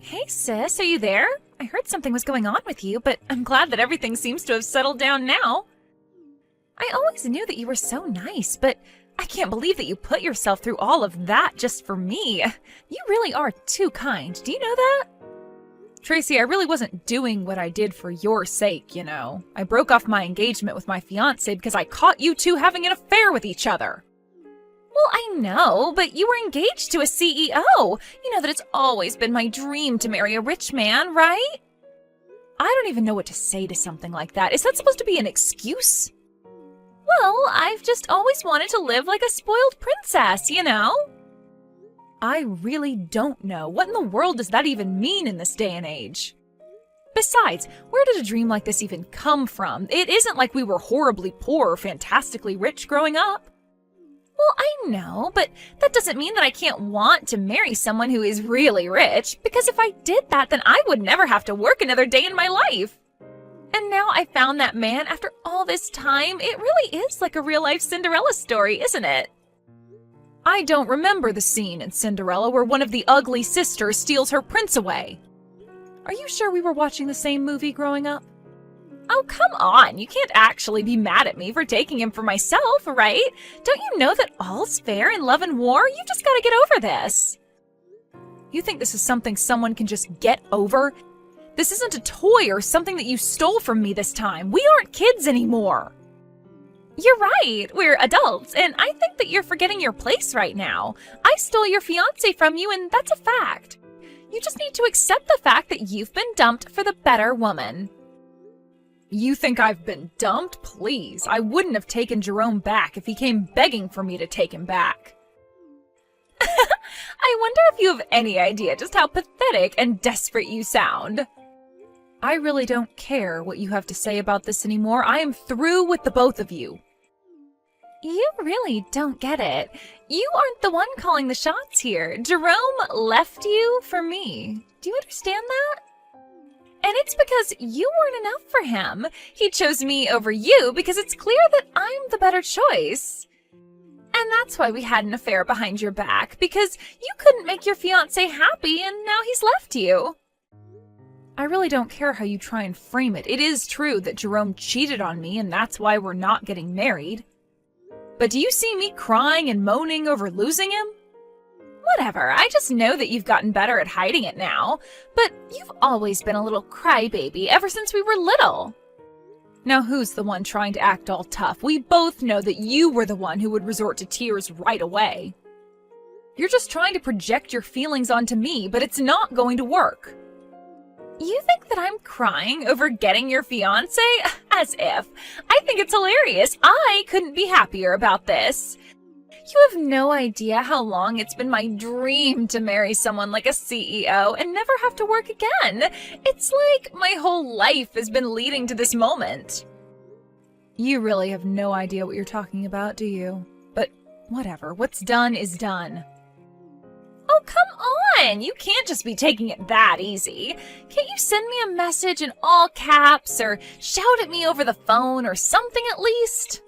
Hey sis, are you there? I heard something was going on with you, but I'm glad that everything seems to have settled down now. I always knew that you were so nice, but I can't believe that you put yourself through all of that just for me. You really are too kind. Do you know that? Tracy, I really wasn't doing what I did for your sake, you know. I broke off my engagement with my fiancé because I caught you two having an affair with each other. Well, I know, but you were engaged to a CEO. You know that it's always been my dream to marry a rich man, right? I don't even know what to say to something like that. Is that supposed to be an excuse? Well, I've just always wanted to live like a spoiled princess, you know? I really don't know. What in the world does that even mean in this day and age? Besides, where did a dream like this even come from? It isn't like we were horribly poor or fantastically rich growing up. Well, I know, but that doesn't mean that I can't want to marry someone who is really rich, because if I did that, then I would never have to work another day in my life. And now I found that man after all this time. It really is like a real-life Cinderella story, isn't it? I don't remember the scene in Cinderella where one of the ugly sisters steals her prince away. Are you sure we were watching the same movie growing up? Oh, come on. You can't actually be mad at me for taking him for myself, right? Don't you know that all's fair in love and war? You just gotta get over this. You think this is something someone can just get over? This isn't a toy or something that you stole from me this time. We aren't kids anymore. You're right. We're adults, and I think that you're forgetting your place right now. I stole your fiancé from you, and that's a fact. You just need to accept the fact that you've been dumped for the better woman. You think I've been dumped? Please, I wouldn't have taken Jerome back if he came begging for me to take him back. I wonder if you have any idea just how pathetic and desperate you sound. I really don't care what you have to say about this anymore. I am through with the both of you. You really don't get it. You aren't the one calling the shots here. Jerome left you for me. Do you understand that? And it's because you weren't enough for him. He chose me over you because it's clear that I'm the better choice. And that's why we had an affair behind your back, because you couldn't make your fiancé happy and now he's left you. I really don't care how you try and frame it. It is true that Jerome cheated on me and that's why we're not getting married. But do you see me crying and moaning over losing him? Whatever, I just know that you've gotten better at hiding it now. But you've always been a little crybaby ever since we were little. Now who's the one trying to act all tough? We both know that you were the one who would resort to tears right away. You're just trying to project your feelings onto me, but it's not going to work. You think that I'm crying over getting your fiancé? As if. I think it's hilarious. I couldn't be happier about this. You have no idea how long it's been my dream to marry someone like a CEO and never have to work again. It's like my whole life has been leading to this moment. You really have no idea what you're talking about, do you? But whatever, what's done is done. Oh, come on! You can't just be taking it that easy. Can't you send me a message in all caps or shout at me over the phone or something at least?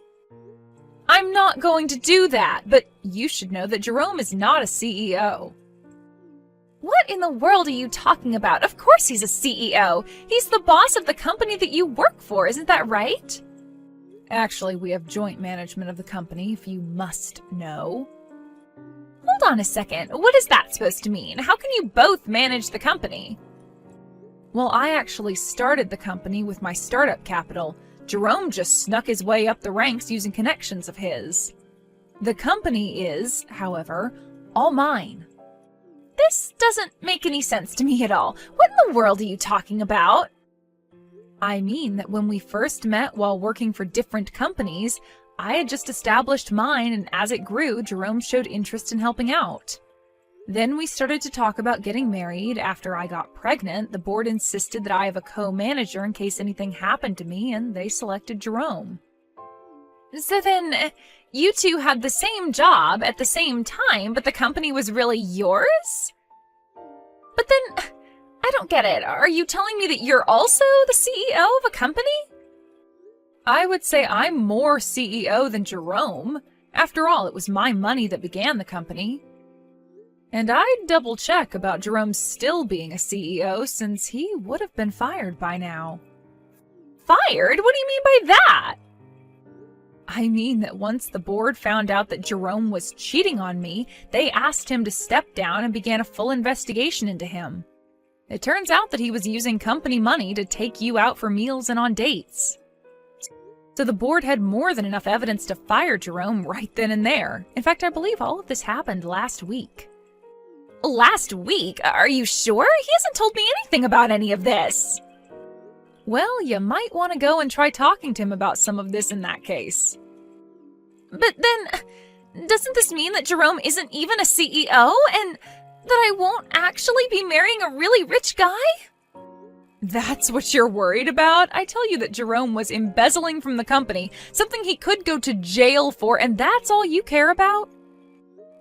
I'm not going to do that, but you should know that Jerome is not a CEO. What in the world are you talking about? Of course he's a CEO. He's the boss of the company that you work for, isn't that right? Actually, we have joint management of the company, if you must know. Hold on a second. What is that supposed to mean? How can you both manage the company? Well, I actually started the company with my startup capital. Jerome just snuck his way up the ranks using connections of his. The company is, however, all mine. This doesn't make any sense to me at all. What in the world are you talking about? I mean that when we first met while working for different companies, I had just established mine, and as it grew, Jerome showed interest in helping out. Then we started to talk about getting married. After I got pregnant, the board insisted that I have a co-manager in case anything happened to me, and they selected Jerome. So then, you two had the same job at the same time, but the company was really yours? But then, I don't get it. Are you telling me that you're also the CEO of a company? I would say I'm more CEO than Jerome. After all, it was my money that began the company. And I'd double check about Jerome still being a CEO since he would have been fired by now. Fired? What do you mean by that? I mean that once the board found out that Jerome was cheating on me, they asked him to step down and began a full investigation into him. It turns out that he was using company money to take you out for meals and on dates. So the board had more than enough evidence to fire Jerome right then and there. In fact, I believe all of this happened last week. Last week? Are you sure? He hasn't told me anything about any of this. Well, you might want to go and try talking to him about some of this in that case. But then, doesn't this mean that Jerome isn't even a CEO and that I won't actually be marrying a really rich guy? That's what you're worried about? I tell you that Jerome was embezzling from the company, something he could go to jail for, and that's all you care about?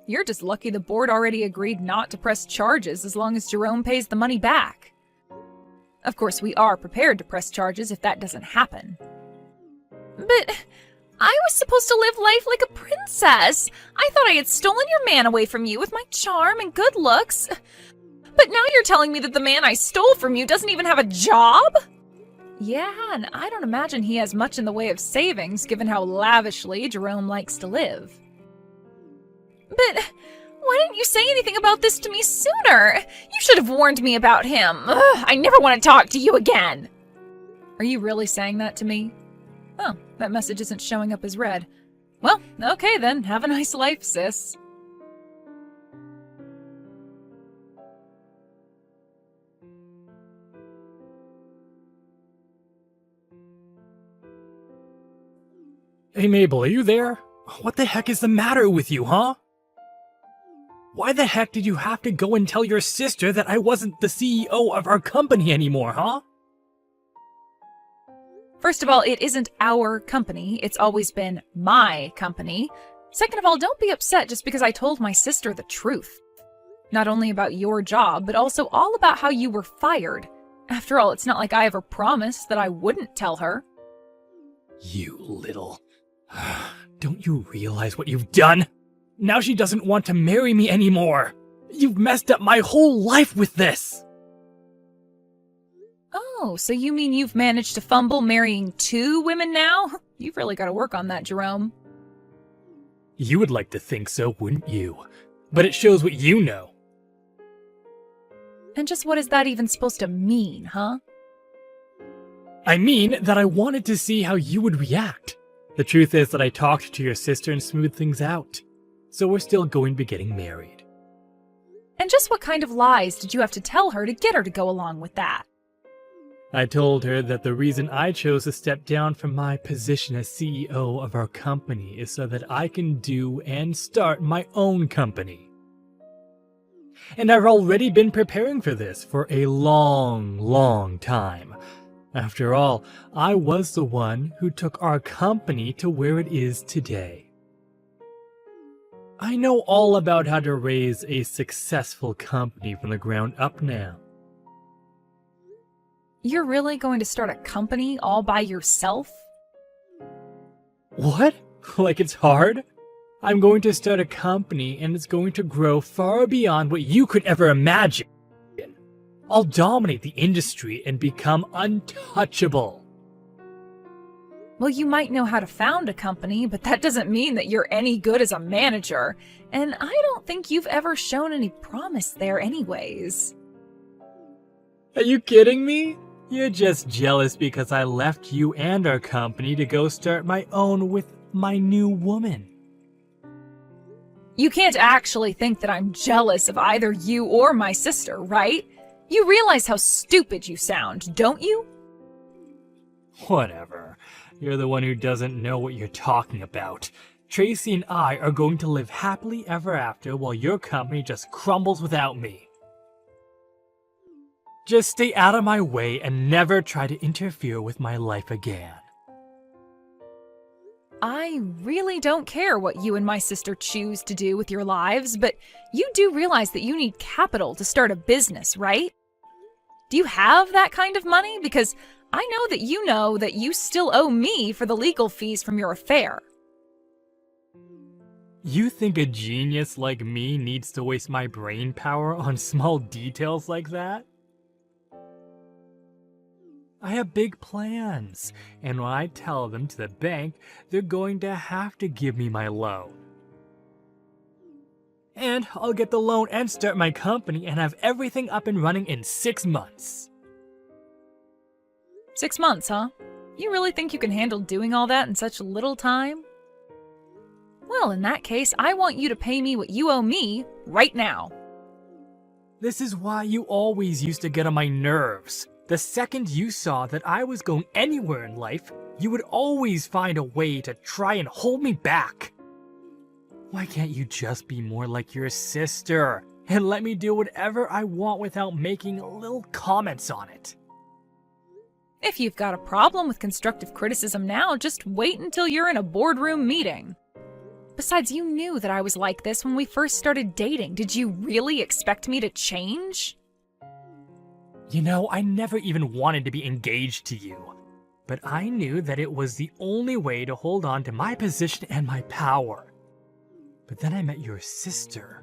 You're just lucky the board already agreed not to press charges as long as Jerome pays the money back. Of course, we are prepared to press charges if that doesn't happen. But I was supposed to live life like a princess. I thought I had stolen your man away from you with my charm and good looks. But now you're telling me that the man I stole from you doesn't even have a job? Yeah, and I don't imagine he has much in the way of savings given how lavishly Jerome likes to live. But why didn't you say anything about this to me sooner? You should have warned me about him. Ugh, I never want to talk to you again. Are you really saying that to me? Oh, that message isn't showing up as read. Well, okay then. Have a nice life, sis. Hey Mabel, are you there? What the heck is the matter with you, huh? Why the heck did you have to go and tell your sister that I wasn't the CEO of our company anymore, huh? First of all, it isn't our company. It's always been my company. Second of all, don't be upset just because I told my sister the truth. Not only about your job, but also all about how you were fired. After all, it's not like I ever promised that I wouldn't tell her. You little... Don't you realize what you've done? Now she doesn't want to marry me anymore. You've messed up my whole life with this. Oh, so you mean you've managed to fumble marrying 2 women now? You've really got to work on that, Jerome. You would like to think so, wouldn't you? But it shows what you know. And just what is that even supposed to mean, huh? I mean that I wanted to see how you would react. The truth is that I talked to your sister and smoothed things out. So we're still going to be getting married. And just what kind of lies did you have to tell her to get her to go along with that? I told her that the reason I chose to step down from my position as CEO of our company is so that I can do and start my own company. And I've already been preparing for this for a long time. After all, I was the one who took our company to where it is today. I know all about how to raise a successful company from the ground up now. You're really going to start a company all by yourself? What? Like it's hard? I'm going to start a company and it's going to grow far beyond what you could ever imagine. I'll dominate the industry and become untouchable. Well, you might know how to found a company, but that doesn't mean that you're any good as a manager. And I don't think you've ever shown any promise there anyways. Are you kidding me? You're just jealous because I left you and our company to go start my own with my new woman. You can't actually think that I'm jealous of either you or my sister, right? You realize how stupid you sound, don't you? Whatever. You're the one who doesn't know what you're talking about. Tracy and I are going to live happily ever after while your company just crumbles without me. Just stay out of my way and never try to interfere with my life again. I really don't care what you and my sister choose to do with your lives, but you do realize that you need capital to start a business, right? Do you have that kind of money? Because I know that you still owe me for the legal fees from your affair. You think a genius like me needs to waste my brain power on small details like that? I have big plans, and when I tell them to the bank, they're going to have to give me my loan. And I'll get the loan and start my company and have everything up and running in 6 months. 6 months, huh? You really think you can handle doing all that in such little time? Well, in that case, I want you to pay me what you owe me right now. This is why you always used to get on my nerves. The second you saw that I was going anywhere in life, you would always find a way to try and hold me back. Why can't you just be more like your sister and let me do whatever I want without making little comments on it? If you've got a problem with constructive criticism now, just wait until you're in a boardroom meeting. Besides, you knew that I was like this when we first started dating. Did you really expect me to change? You know, I never even wanted to be engaged to you, but I knew that it was the only way to hold on to my position and my power. But then I met your sister,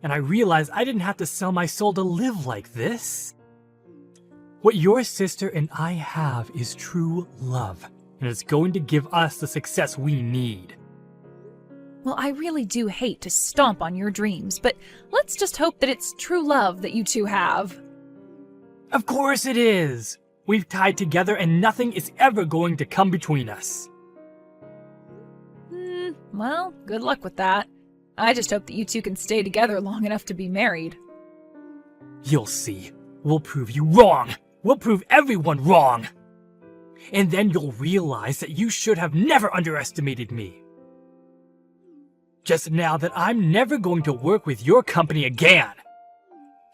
and I realized I didn't have to sell my soul to live like this. What your sister and I have is true love, and it's going to give us the success we need. Well, I really do hate to stomp on your dreams, but let's just hope that it's true love that you two have. Of course it is! We've tied together and nothing is ever going to come between us. Well, good luck with that. I just hope that you two can stay together long enough to be married. You'll see. We'll prove you wrong! We'll prove everyone wrong! And then you'll realize that you should have never underestimated me. Just now that I'm never going to work with your company again.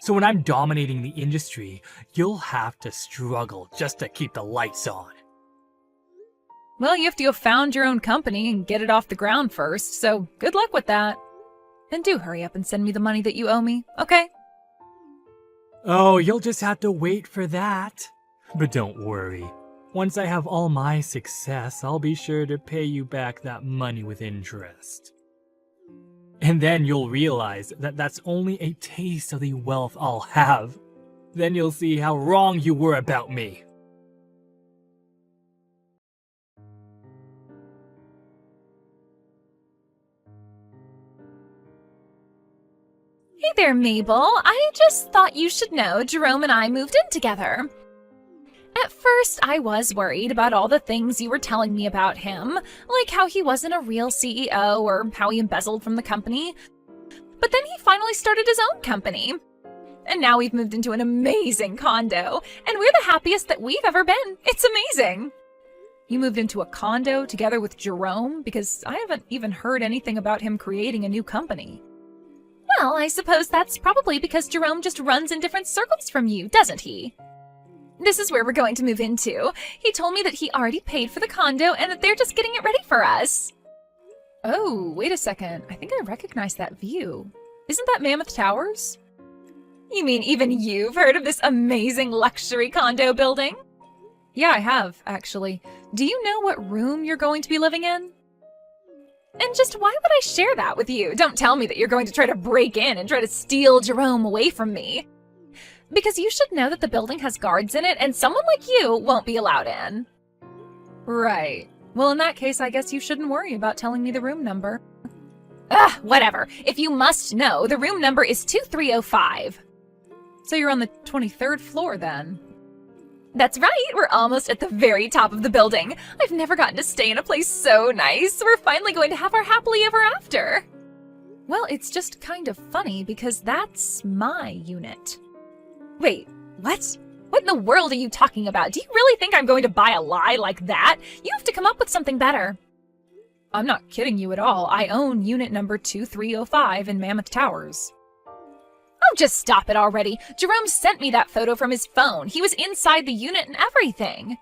So when I'm dominating the industry, you'll have to struggle just to keep the lights on. Well, you have to have found your own company and get it off the ground first, so good luck with that. And do hurry up and send me the money that you owe me, okay? Oh, you'll just have to wait for that. But don't worry. Once I have all my success, I'll be sure to pay you back that money with interest. And then you'll realize that that's only a taste of the wealth I'll have. Then you'll see how wrong you were about me. Hey there, Mabel. I just thought you should know Jerome and I moved in together. At first, I was worried about all the things you were telling me about him, like how he wasn't a real CEO or how he embezzled from the company. But then he finally started his own company. And now we've moved into an amazing condo, and we're the happiest that we've ever been. It's amazing. You moved into a condo together with Jerome? Because I haven't even heard anything about him creating a new company. Well, I suppose that's probably because Jerome just runs in different circles from you, doesn't he? This is where we're going to move into. He told me that he already paid for the condo and that they're just getting it ready for us. Oh, wait a second. I think I recognize that view. Isn't that Mammoth Towers? You mean even you've heard of this amazing luxury condo building? Yeah, I have, actually. Do you know what room you're going to be living in? And just why would I share that with you? Don't tell me that you're going to try to break in and try to steal Jerome away from me. Because you should know that the building has guards in it, and someone like you won't be allowed in. Right. Well, in that case, I guess you shouldn't worry about telling me the room number. Ugh, whatever. If you must know, the room number is 2305. So you're on the 23rd floor, then? That's right, we're almost at the very top of the building. I've never gotten to stay in a place so nice. We're finally going to have our happily ever after. Well, it's just kind of funny because that's my unit. Wait, what? What in the world are you talking about? Do you really think I'm going to buy a lie like that? You have to come up with something better. I'm not kidding you at all. I own unit number 2305 in Mammoth Towers. Oh, just stop it already. Jerome sent me that photo from his phone. He was inside the unit and everything.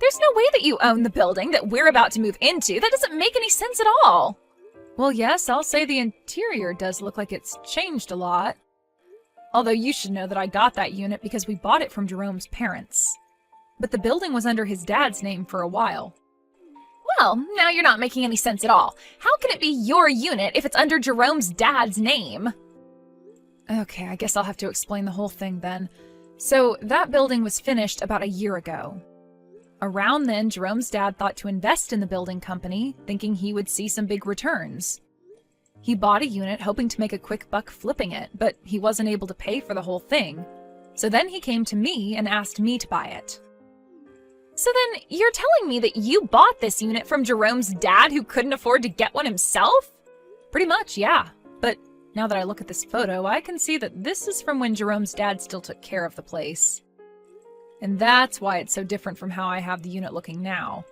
There's no way that you own the building that we're about to move into. That doesn't make any sense at all. Well, yes, I'll say the interior does look like it's changed a lot. Although you should know that I got that unit because we bought it from Jerome's parents. But the building was under his dad's name for a while. Well, now you're not making any sense at all. How can it be your unit if it's under Jerome's dad's name? Okay, I guess I'll have to explain the whole thing then. So, that building was finished about a year ago. Around then, Jerome's dad thought to invest in the building company, thinking he would see some big returns. He bought a unit hoping to make a quick buck flipping it, but he wasn't able to pay for the whole thing. So then he came to me and asked me to buy it. So then, you're telling me that you bought this unit from Jerome's dad who couldn't afford to get one himself? Pretty much, yeah. But now that I look at this photo, I can see that this is from when Jerome's dad still took care of the place. And that's why it's so different from how I have the unit looking now.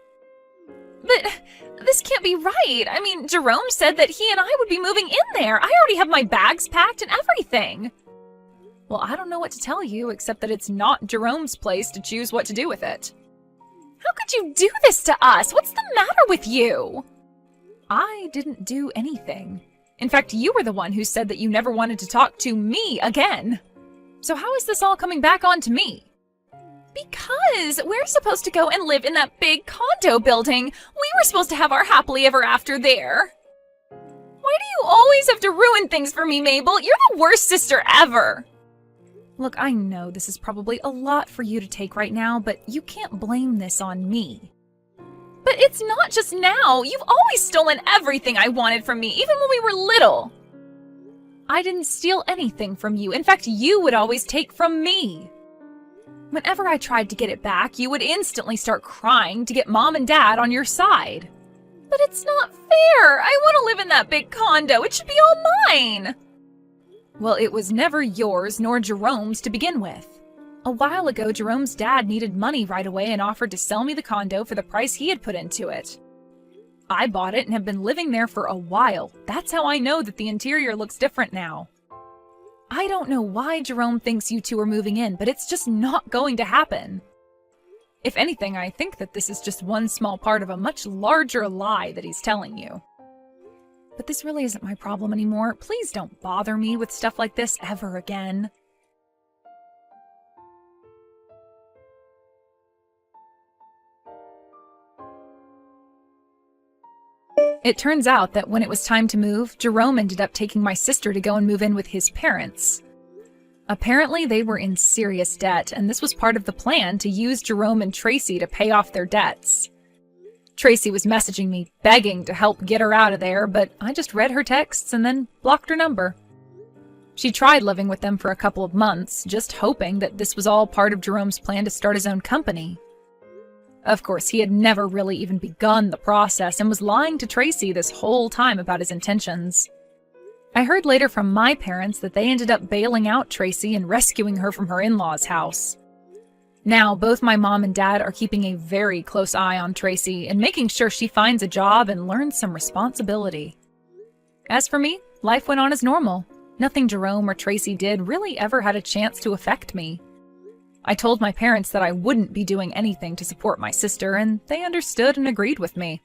But this can't be right. I mean, Jerome said that he and I would be moving in there. I already have my bags packed and everything. Well, I don't know what to tell you, except that it's not Jerome's place to choose what to do with it. How could you do this to us? What's the matter with you? I didn't do anything. In fact, you were the one who said that you never wanted to talk to me again. So how is this all coming back onto me? Because we're supposed to go and live in that big condo building. We were supposed to have our happily ever after there. Why do you always have to ruin things for me, Mabel? You're the worst sister ever. Look, I know this is probably a lot for you to take right now, but you can't blame this on me. But it's not just now. You've always stolen everything I wanted from me, even when we were little. I didn't steal anything from you. In fact, you would always take from me. Whenever I tried to get it back, you would instantly start crying to get Mom and Dad on your side. But it's not fair. I want to live in that big condo. It should be all mine. Well, it was never yours nor Jerome's to begin with. A while ago, Jerome's dad needed money right away and offered to sell me the condo for the price he had put into it. I bought it and have been living there for a while. That's how I know that the interior looks different now. I don't know why Jerome thinks you two are moving in, but it's just not going to happen. If anything, I think that this is just one small part of a much larger lie that he's telling you. But this really isn't my problem anymore. Please don't bother me with stuff like this ever again. It turns out that when it was time to move, Jerome ended up taking my sister to go and move in with his parents. Apparently, they were in serious debt, and this was part of the plan to use Jerome and Tracy to pay off their debts. Tracy was messaging me, begging to help get her out of there, but I just read her texts and then blocked her number. She tried living with them for a couple of months, just hoping that this was all part of Jerome's plan to start his own company. Of course, he had never really even begun the process and was lying to Tracy this whole time about his intentions. I heard later from my parents that they ended up bailing out Tracy and rescuing her from her in-laws' house. Now, both my mom and dad are keeping a very close eye on Tracy and making sure she finds a job and learns some responsibility. As for me, life went on as normal. Nothing Jerome or Tracy did really ever had a chance to affect me. I told my parents that I wouldn't be doing anything to support my sister, and they understood and agreed with me.